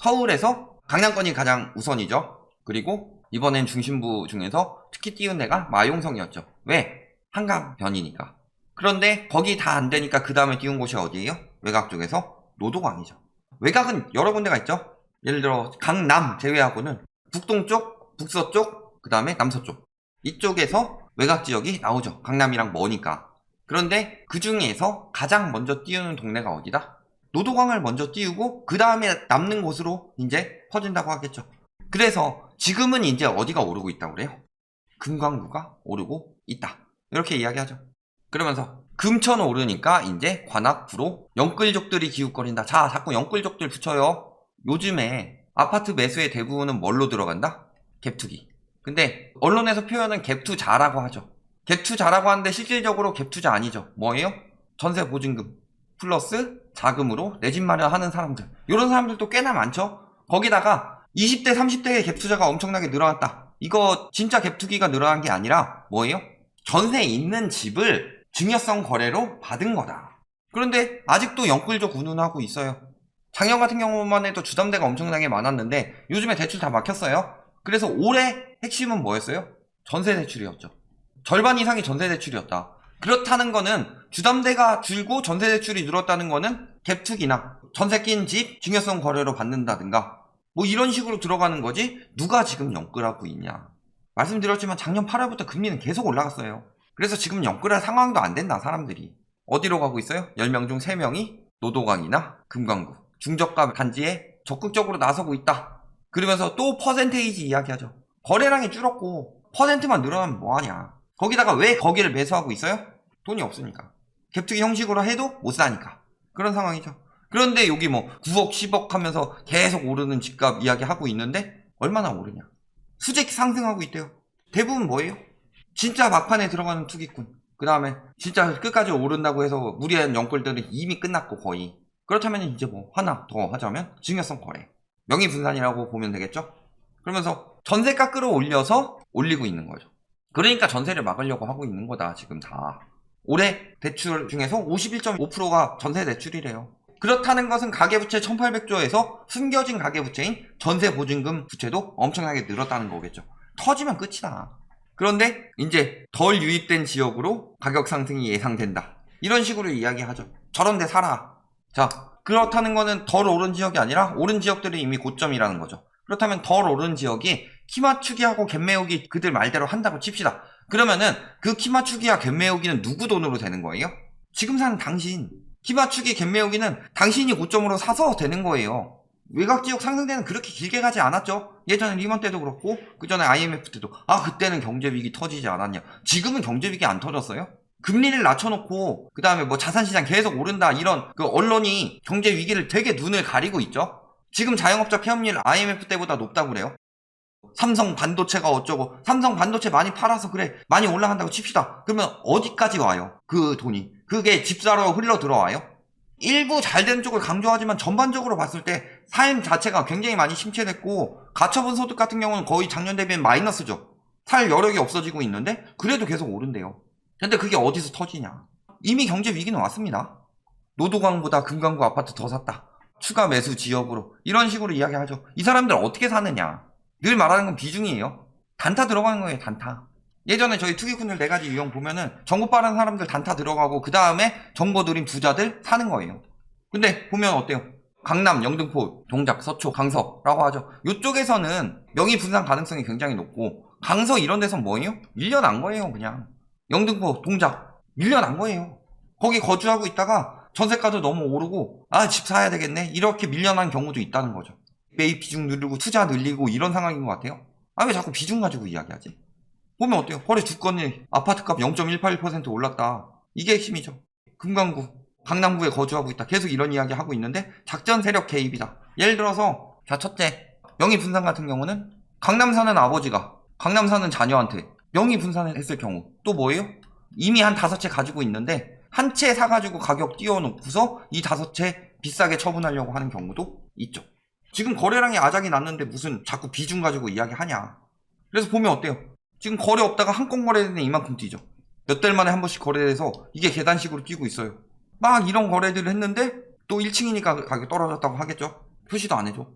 서울에서 강남권이 가장 우선이죠. 그리고 이번엔 중심부 중에서 특히 띄운 데가 마용성이었죠. 왜? 한강변이니까. 그런데 거기 다 안 되니까 그 다음에 띄운 곳이 어디예요? 외곽 쪽에서 노도광이죠. 외곽은 여러 군데가 있죠. 예를 들어 강남 제외하고는 북동쪽, 북서쪽, 그 다음에 남서쪽 이쪽에서 외곽 지역이 나오죠. 강남이랑 머니까. 그런데 그 중에서 가장 먼저 띄우는 동네가 어디다? 노도광을 먼저 띄우고 그 다음에 남는 곳으로 이제 퍼진다고 하겠죠. 그래서 지금은 이제 어디가 오르고 있다고 그래요? 금광구가 오르고 있다. 이렇게 이야기하죠. 그러면서 금천 오르니까 이제 관악구로 영끌족들이 기웃거린다. 자, 자꾸 영끌족들 붙여요. 요즘에 아파트 매수의 대부분은 뭘로 들어간다? 갭투기. 근데 언론에서 표현은 갭투자라고 하죠. 갭투자라고 하는데 실질적으로 갭투자 아니죠. 뭐예요? 전세 보증금 플러스 자금으로 내 집 마련하는 사람들. 이런 사람들도 꽤나 많죠. 거기다가 20대 30대의 갭투자가 엄청나게 늘어났다. 이거 진짜 갭투기가 늘어난 게 아니라 뭐예요? 전세에 있는 집을 증여성 거래로 받은 거다. 그런데 아직도 영끌족 운운하고 있어요. 작년 같은 경우만 해도 주담대가 엄청나게 많았는데 요즘에 대출 다 막혔어요. 그래서 올해 핵심은 뭐였어요? 전세 대출이었죠. 절반 이상이 전세 대출이었다. 그렇다는 거는 주담대가 줄고 전세 대출이 늘었다는 거는 갭투기나 전세 낀 집 증여성 거래로 받는다든가 뭐 이런 식으로 들어가는 거지. 누가 지금 영끌하고 있냐. 말씀드렸지만 작년 8월부터 금리는 계속 올라갔어요. 그래서 지금 영끌할 상황도 안 된다. 사람들이 어디로 가고 있어요? 10명 중 3명이 노도광이나 금광구 중저가 단지에 적극적으로 나서고 있다. 그러면서 또 퍼센테이지 이야기하죠. 거래량이 줄었고 퍼센트만 늘어나면 뭐하냐. 거기다가 왜 거기를 매수하고 있어요? 돈이 없으니까. 갭투기 형식으로 해도 못 사니까. 그런 상황이죠. 그런데 여기 뭐 9억 10억 하면서 계속 오르는 집값 이야기하고 있는데 얼마나 오르냐. 수직 상승하고 있대요. 대부분 뭐예요? 진짜 막판에 들어가는 투기꾼. 그 다음에 진짜 끝까지 오른다고 해서 무리한 영끌들은 이미 끝났고 거의. 그렇다면 이제 뭐 하나 더 하자면 증여성 거래. 명의분산이라고 보면 되겠죠? 그러면서 전세가 끌어올려서 올리고 있는 거죠. 그러니까 전세를 막으려고 하고 있는 거다 지금 다. 올해 대출 중에서 51.5%가 전세 대출이래요. 그렇다는 것은 가계부채 1800조에서 숨겨진 가계부채인 전세보증금 부채도 엄청나게 늘었다는 거겠죠. 터지면 끝이다. 그런데 이제 덜 유입된 지역으로 가격 상승이 예상된다. 이런 식으로 이야기하죠. 저런 데 살아. 자, 그렇다는 거는 덜 오른 지역이 아니라 오른 지역들이 이미 고점이라는 거죠. 그렇다면 덜 오른 지역이 키 맞추기하고 갭 메우기 그들 말대로 한다고 칩시다. 그러면은 그 키 맞추기와 갭 메우기는 누구 돈으로 되는 거예요? 지금 사는 당신. 키 맞추기 갭 메우기는 당신이 고점으로 사서 되는 거예요. 외곽지역 상승대는 그렇게 길게 가지 않았죠. 예전에 리먼 때도 그렇고 그 전에 IMF 때도 그때는 경제위기 터지지 않았냐. 지금은 경제위기 안 터졌어요? 금리를 낮춰놓고 그 다음에 뭐 자산시장 계속 오른다 이런 그 언론이 경제위기를 되게 눈을 가리고 있죠. 지금 자영업자 폐업률 IMF 때보다 높다고 그래요. 삼성 반도체가 어쩌고 삼성 반도체 많이 팔아서 그래 많이 올라간다고 칩시다. 그러면 어디까지 와요? 그 돈이. 그게 집사로 흘러 들어와요? 일부 잘 되는 쪽을 강조하지만 전반적으로 봤을 때 삶 자체가 굉장히 많이 침체됐고 가처분 소득 같은 경우는 거의 작년 대비는 마이너스죠. 살 여력이 없어지고 있는데 그래도 계속 오른대요. 근데 그게 어디서 터지냐. 이미 경제 위기는 왔습니다. 노도광보다 금광구 아파트 더 샀다. 추가 매수 지역으로 이런 식으로 이야기하죠. 이 사람들 어떻게 사느냐. 늘 말하는 건 비중이에요. 단타 들어가는 거예요. 단타. 예전에 저희 투기꾼들 4가지 유형 보면은 정보 빠른 사람들 단타 들어가고 그 다음에 정보 들인 부자들 사는 거예요. 근데 보면 어때요? 강남, 영등포, 동작, 서초, 강서라고 하죠. 이쪽에서는 명의 분산 가능성이 굉장히 높고 강서 이런 데선 뭐예요? 밀려난 거예요. 그냥 영등포, 동작 밀려난 거예요. 거기 거주하고 있다가 전세가도 너무 오르고 집 사야 되겠네 이렇게 밀려난 경우도 있다는 거죠. 매입 비중 늘리고 투자 늘리고 이런 상황인 것 같아요. 왜 자꾸 비중 가지고 이야기하지? 보면 어때요? 거래 주건이 아파트값 0.181% 올랐다. 이게 핵심이죠. 금강구, 강남구에 거주하고 있다. 계속 이런 이야기 하고 있는데 작전 세력 개입이다. 예를 들어서 자 첫째, 명의 분산 같은 경우는 강남 사는 아버지가 강남 사는 자녀한테 명의 분산을 했을 경우 또 뭐예요? 이미 한 5채 가지고 있는데 한 채 사가지고 가격 띄워놓고서 이 5채 비싸게 처분하려고 하는 경우도 있죠. 지금 거래량이 아작이 났는데 무슨 자꾸 비중 가지고 이야기하냐. 그래서 보면 어때요? 지금 거래 없다가 한 건 거래되는 이만큼 뛰죠. 몇 달 만에 한 번씩 거래돼서 이게 계단식으로 뛰고 있어요. 막 이런 거래들을 했는데 또 1층이니까 가격 떨어졌다고 하겠죠. 표시도 안 해줘.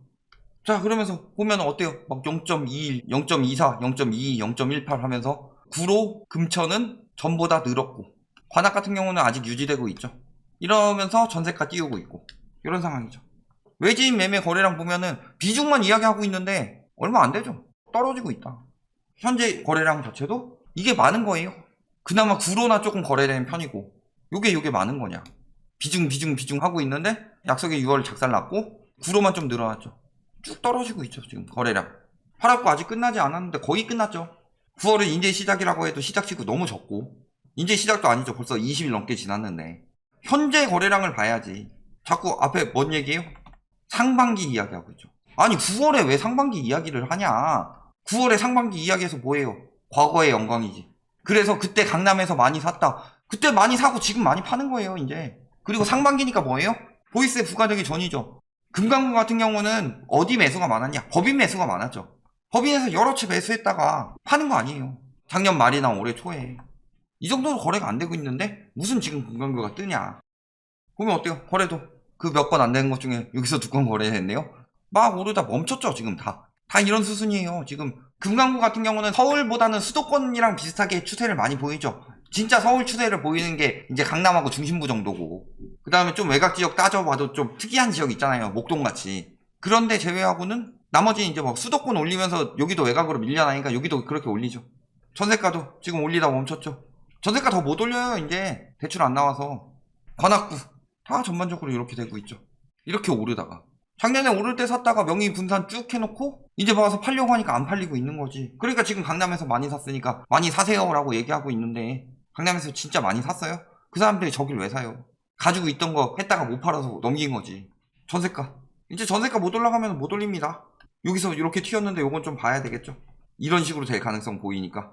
자, 그러면서 보면 어때요? 막 0.21, 0.24, 0.22, 0.18 하면서 구로 금천은 전보다 늘었고 관악 같은 경우는 아직 유지되고 있죠. 이러면서 전세가 띄우고 있고 이런 상황이죠. 외지인 매매 거래량 보면은 비중만 이야기하고 있는데 얼마 안 되죠. 떨어지고 있다. 현재 거래량 자체도 이게 많은 거예요. 그나마 구로나 조금 거래되는 편이고 요게 많은 거냐. 비중 하고 있는데 약속에 6월 작살났고 구로만 좀 늘어났죠. 쭉 떨어지고 있죠. 지금 거래량. 팔았고 아직 끝나지 않았는데 거의 끝났죠. 9월은 인제 시작이라고 해도 시작치고 너무 적고 인제 시작도 아니죠. 벌써 20일 넘게 지났는데 현재 거래량을 봐야지. 자꾸 앞에 뭔 얘기예요? 상반기 이야기하고 있죠. 아니 9월에 왜 상반기 이야기를 하냐. 9월에 상반기 이야기해서 뭐예요? 과거의 영광이지. 그래서 그때 강남에서 많이 샀다. 그때 많이 사고 지금 많이 파는 거예요 이제. 그리고 상반기니까 뭐예요? 보이스에 부과되기 전이죠. 금강구 같은 경우는 어디 매수가 많았냐? 법인 매수가 많았죠. 법인에서 여러 채 매수했다가 파는 거 아니에요. 작년 말이나 올해 초에. 이 정도로 거래가 안 되고 있는데 무슨 지금 금강구가 뜨냐. 보면 어때요? 거래도 그 몇 건 안 되는 것 중에 여기서 2건 거래했네요. 막 오르다 멈췄죠 지금 다 이런 수순이에요. 지금 금강구 같은 경우는 서울보다는 수도권이랑 비슷하게 추세를 많이 보이죠. 진짜 서울 추세를 보이는 게 이제 강남하고 중심부 정도고 그 다음에 좀 외곽 지역 따져봐도 좀 특이한 지역 있잖아요. 목동같이. 그런데 제외하고는 나머지 이제 뭐 수도권 올리면서 여기도 외곽으로 밀려나니까 여기도 그렇게 올리죠. 전세가도 지금 올리다 멈췄죠. 전세가 더 못 올려요 이제 대출 안 나와서. 관악구 다 전반적으로 이렇게 되고 있죠. 이렇게 오르다가 작년에 오를 때 샀다가 명의 분산 쭉 해놓고 이제 봐서 팔려고 하니까 안 팔리고 있는 거지. 그러니까 지금 강남에서 많이 샀으니까 많이 사세요라고 얘기하고 있는데 강남에서 진짜 많이 샀어요? 그 사람들이 저길 왜 사요? 가지고 있던 거 했다가 못 팔아서 넘긴 거지. 전세가 이제 전세가 못 올라가면 못 올립니다. 여기서 이렇게 튀었는데 요건 좀 봐야 되겠죠. 이런 식으로 될 가능성 보이니까.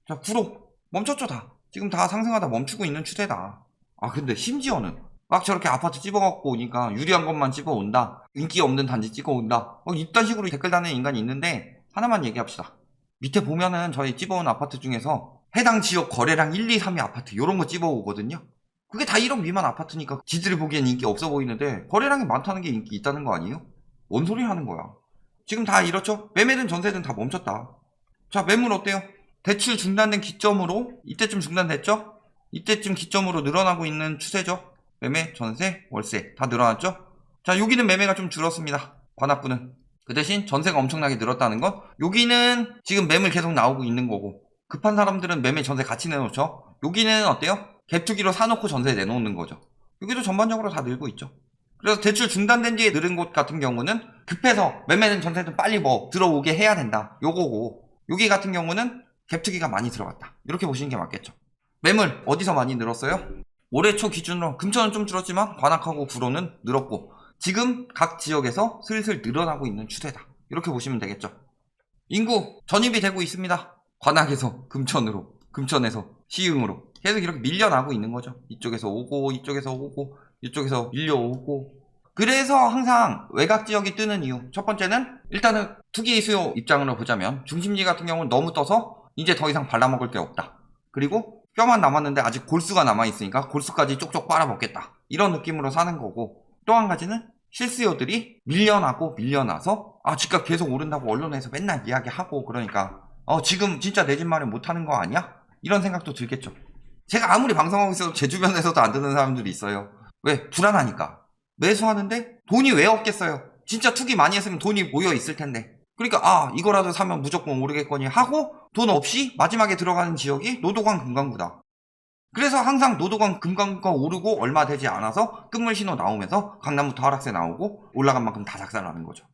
자, 구로 멈췄죠 다. 지금 다 상승하다 멈추고 있는 추세다. 아 근데 심지어는 막 저렇게 아파트 찝어갖고 오니까 유리한 것만 찝어온다. 인기 없는 단지 찍어온다. 이딴 식으로 댓글 다는 인간이 있는데 하나만 얘기합시다. 밑에 보면은 저희 찝어온 아파트 중에서 해당 지역 거래량 1, 2, 3위 아파트 요런 거 찝어오거든요. 그게 다 1억 미만 아파트니까 지들이 보기엔 인기 없어 보이는데 거래량이 많다는 게 인기 있다는 거 아니에요? 뭔 소리 하는 거야. 지금 다 이렇죠? 매매든 전세든 다 멈췄다. 자, 매물 어때요? 대출 중단된 기점으로 이때쯤 중단됐죠? 이때쯤 기점으로 늘어나고 있는 추세죠? 매매, 전세, 월세 다 늘어났죠? 자, 여기는 매매가 좀 줄었습니다. 관악구는. 그 대신 전세가 엄청나게 늘었다는 건 여기는 지금 매물 계속 나오고 있는 거고 급한 사람들은 매매, 전세 같이 내놓죠? 여기는 어때요? 갭투기로 사놓고 전세 내놓는 거죠. 여기도 전반적으로 다 늘고 있죠. 그래서 대출 중단된 뒤에 늘은 곳 같은 경우는 급해서 매매든 전세든 빨리 뭐 들어오게 해야 된다. 요거고 여기 같은 경우는 갭투기가 많이 들어갔다. 이렇게 보시는 게 맞겠죠. 매물 어디서 많이 늘었어요? 올해 초 기준으로 금천은 좀 줄었지만 관악하고 구로는 늘었고 지금 각 지역에서 슬슬 늘어나고 있는 추세다. 이렇게 보시면 되겠죠. 인구 전입이 되고 있습니다. 관악에서 금천으로, 금천에서 시흥으로 계속 이렇게 밀려나고 있는 거죠. 이쪽에서 오고 이쪽에서 오고 이쪽에서 밀려오고. 그래서 항상 외곽 지역이 뜨는 이유 첫 번째는 일단은 투기 수요 입장으로 보자면 중심지 같은 경우는 너무 떠서 이제 더 이상 발라먹을 게 없다. 그리고 뼈만 남았는데 아직 골수가 남아있으니까 골수까지 쪽쪽 빨아먹겠다. 이런 느낌으로 사는 거고 또 한 가지는 실수요들이 밀려나서 집값 계속 오른다고 언론에서 맨날 이야기하고 그러니까 지금 진짜 내 집 마련 못하는 거 아니야? 이런 생각도 들겠죠. 제가 아무리 방송하고 있어도 제 주변에서도 안 듣는 사람들이 있어요. 왜? 불안하니까. 매수하는데 돈이 왜 없겠어요? 진짜 투기 많이 했으면 돈이 모여 있을 텐데. 그러니까 이거라도 사면 무조건 오르겠거니 하고 돈 없이 마지막에 들어가는 지역이 노도강 금강구다. 그래서 항상 노도강 금강구가 오르고 얼마 되지 않아서 끝물 신호 나오면서 강남부터 하락세 나오고 올라간 만큼 다 작살나는 거죠.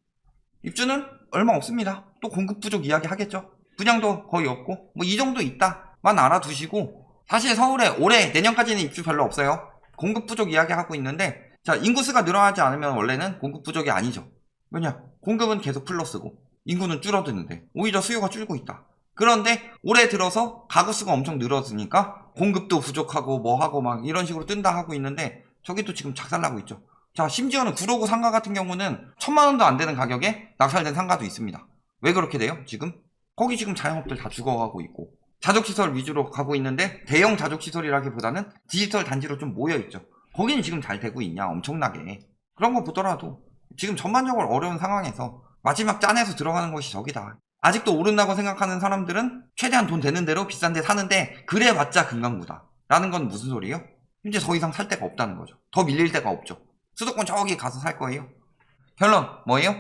입주는 얼마 없습니다. 또 공급 부족 이야기 하겠죠. 분양도 거의 없고 뭐 이 정도 있다만 알아두시고 사실 서울에 올해 내년까지는 입주 별로 없어요. 공급 부족 이야기 하고 있는데 자, 인구수가 늘어나지 않으면 원래는 공급 부족이 아니죠. 왜냐? 공급은 계속 플러스고 인구는 줄어드는데 오히려 수요가 줄고 있다. 그런데 올해 들어서 가구 수가 엄청 늘어지니까 공급도 부족하고 뭐하고 막 이런 식으로 뜬다 하고 있는데 저기도 지금 작살나고 있죠. 자, 심지어는 구로구 상가 같은 경우는 1,000만 원도 안 되는 가격에 낙찰된 상가도 있습니다. 왜 그렇게 돼요? 지금? 거기 지금 자영업들 다 죽어가고 있고 자족시설 위주로 가고 있는데 대형 자족시설이라기보다는 디지털 단지로 좀 모여있죠. 거기는 지금 잘 되고 있냐 엄청나게. 그런 거 보더라도 지금 전반적으로 어려운 상황에서 마지막 짠에서 들어가는 것이 저기다. 아직도 오른다고 생각하는 사람들은 최대한 돈 되는 대로 비싼 데 사는데 그래봤자 금강구다 라는 건 무슨 소리예요? 현재 더 이상 살 데가 없다는 거죠. 더 밀릴 데가 없죠. 수도권 저기 가서 살 거예요. 결론 뭐예요?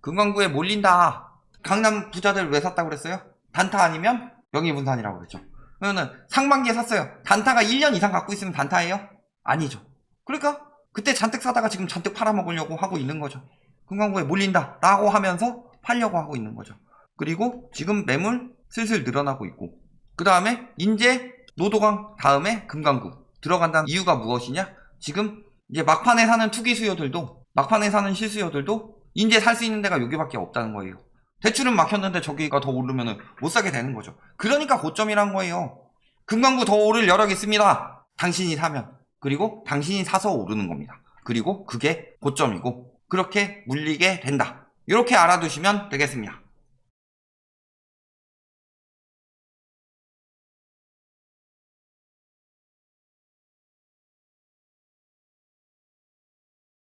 금강구에 몰린다. 강남 부자들 왜 샀다고 그랬어요? 단타 아니면 명의분산이라고 그랬죠. 그러면은 상반기에 샀어요. 단타가 1년 이상 갖고 있으면 단타예요? 아니죠. 그러니까 그때 잔뜩 사다가 지금 잔뜩 팔아먹으려고 하고 있는 거죠. 금강구에 몰린다 라고 하면서 팔려고 하고 있는 거죠. 그리고 지금 매물 슬슬 늘어나고 있고, 그 다음에 인제 노도강 다음에 금강구 들어간다는 이유가 무엇이냐? 지금 이제 막판에 사는 투기 수요들도, 막판에 사는 실수요들도 인제 살 수 있는 데가 여기밖에 없다는 거예요. 대출은 막혔는데 저기가 더 오르면 못 사게 되는 거죠. 그러니까 고점이란 거예요. 금강구 더 오를 여력 있습니다. 당신이 사면. 그리고 당신이 사서 오르는 겁니다. 그리고 그게 고점이고 그렇게 물리게 된다. 이렇게 알아두시면 되겠습니다.